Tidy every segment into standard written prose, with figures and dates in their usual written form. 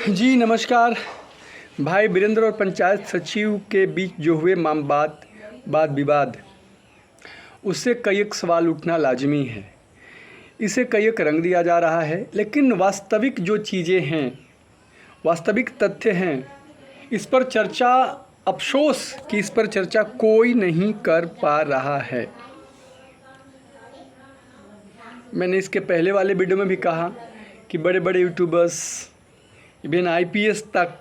जी नमस्कार। भाई वीरेंद्र और पंचायत सचिव के बीच जो हुए वाद विवाद, उससे कई एक सवाल उठना लाजमी है। इसे कई एक रंग दिया जा रहा है, लेकिन वास्तविक जो चीज़ें हैं, वास्तविक तथ्य हैं, इस पर चर्चा, अफसोस कि इस पर चर्चा कोई नहीं कर पा रहा है। मैंने इसके पहले वाले वीडियो में भी कहा कि बड़े बड़े यूट्यूबर्स, इवन आईपीएस तक,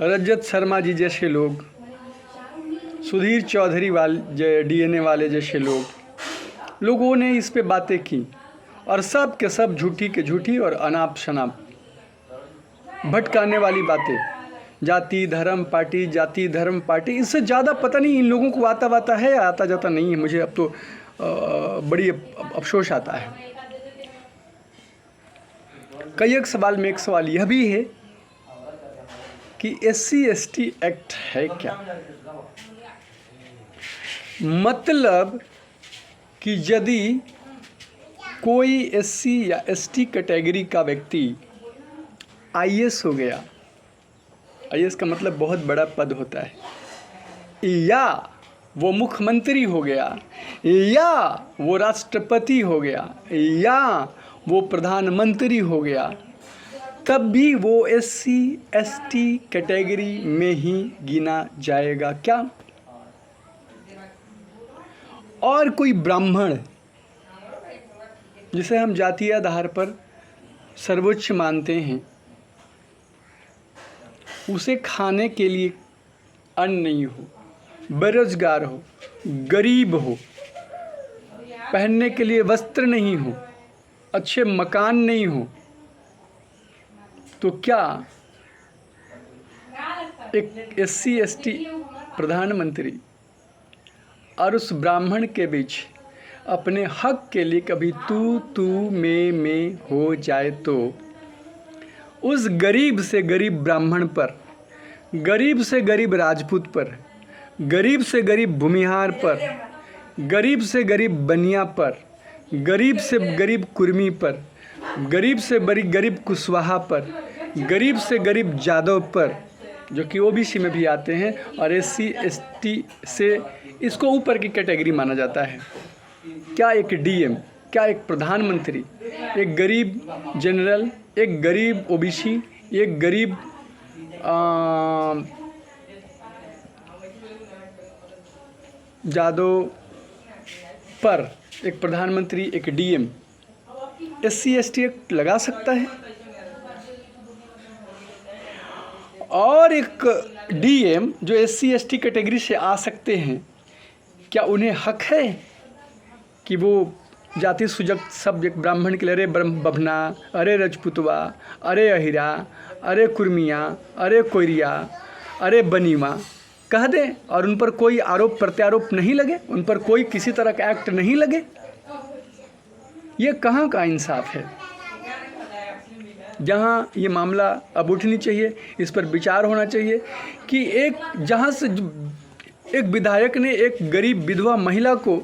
रजत शर्मा जी जैसे लोग, सुधीर चौधरी वाले डीएनए वाले जैसे लोगों ने इस पे बातें की, और सब के सब झूठी के झूठी और अनाप शनाप भटकाने वाली बातें, जाति धर्म पार्टी। इससे ज़्यादा पता नहीं इन लोगों को आता है या आता जाता नहीं है। मुझे अब तो बड़ी अफसोस आता है। कई एक सवाल में एक सवाल यह भी है कि SC/ST एक्ट है क्या? मतलब कि यदि कोई SC या ST कैटेगरी का व्यक्ति IAS हो गया, IAS का मतलब बहुत बड़ा पद होता है, या वो मुख्यमंत्री हो गया, या वो राष्ट्रपति हो गया, या वो प्रधानमंत्री हो गया, तब भी वो SC/ST कैटेगरी में ही गिना जाएगा क्या? और कोई ब्राह्मण, जिसे हम जातीय आधार पर सर्वोच्च मानते हैं, उसे खाने के लिए अन्न नहीं हो, बेरोजगार हो, गरीब हो, पहनने के लिए वस्त्र नहीं हो, अच्छे मकान नहीं हो, तो क्या एक SC/ST प्रधानमंत्री और उस ब्राह्मण के बीच अपने हक के लिए कभी तू मैं हो जाए तो उस गरीब से गरीब ब्राह्मण पर, गरीब से गरीब राजपूत पर, गरीब से गरीब भूमिहार पर, गरीब से गरीब बनिया पर, गरीब से गरीब कुर्मी पर, गरीब से गरीब कुशवाहा पर, गरीब से गरीब जादव पर, जो कि OBC में भी आते हैं, और SC/ST से इसको ऊपर की कैटेगरी माना जाता है। क्या एक DM, क्या एक प्रधानमंत्री, एक गरीब जनरल, एक गरीब OBC, एक गरीब जादव पर एक प्रधानमंत्री, एक DM SC/ST लगा सकता है? और एक DM जो SC/ST कैटेगरी से आ सकते हैं, क्या उन्हें हक है कि वो जाति सुजग सब एक ब्राह्मण के लिए अरे बभना, अरे रजपुतवा, अरे अहिरा, अरे कुर्मिया, अरे कोयरिया, अरे बनीमा कह दें और उन पर कोई आरोप प्रत्यारोप नहीं लगे, उन पर कोई किसी तरह का एक्ट नहीं लगे? ये कहाँ का इंसाफ है? जहाँ ये मामला अब उठनी चाहिए, इस पर विचार होना चाहिए कि एक जहाँ से एक विधायक ने एक गरीब विधवा महिला को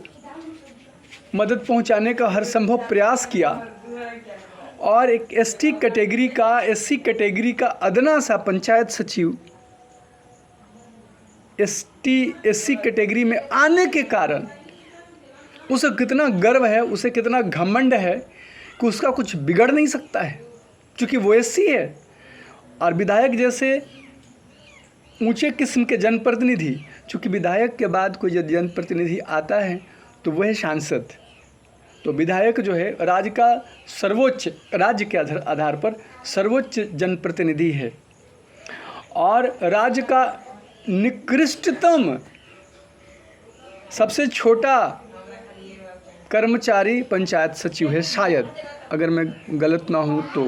मदद पहुंचाने का हर संभव प्रयास किया, और एक SC कैटेगरी का अदना सा पंचायत सचिव SC कैटेगरी में आने के कारण उसे कितना गर्व है, उसे कितना घमंड है कि उसका कुछ बिगड़ नहीं सकता है, क्योंकि वो SC है। और विधायक जैसे ऊंचे किस्म के जनप्रतिनिधि, चूँकि विधायक के बाद कोई यदि जनप्रतिनिधि आता है तो वह है सांसद। तो विधायक जो है राज्य के आधार पर सर्वोच्च जनप्रतिनिधि है, और राज्य का निकृष्टतम सबसे छोटा कर्मचारी पंचायत सचिव है, शायद, अगर मैं गलत ना हूँ तो।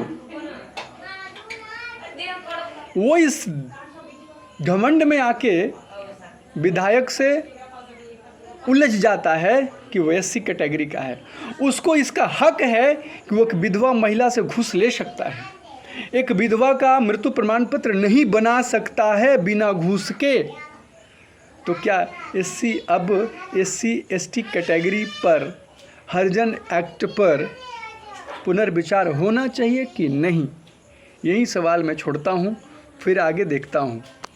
वो इस घमंड में आके विधायक से उलझ जाता है कि वो SC कैटेगरी का है, उसको इसका हक है कि वो एक विधवा महिला से घूस ले सकता है, एक विधवा का मृत्यु प्रमाण पत्र नहीं बना सकता है बिना घूस के। तो क्या अब SC/ST कैटेगरी पर, हरिजन एक्ट पर पुनर्विचार होना चाहिए कि नहीं? यही सवाल मैं छोड़ता हूँ, फिर आगे देखता हूँ।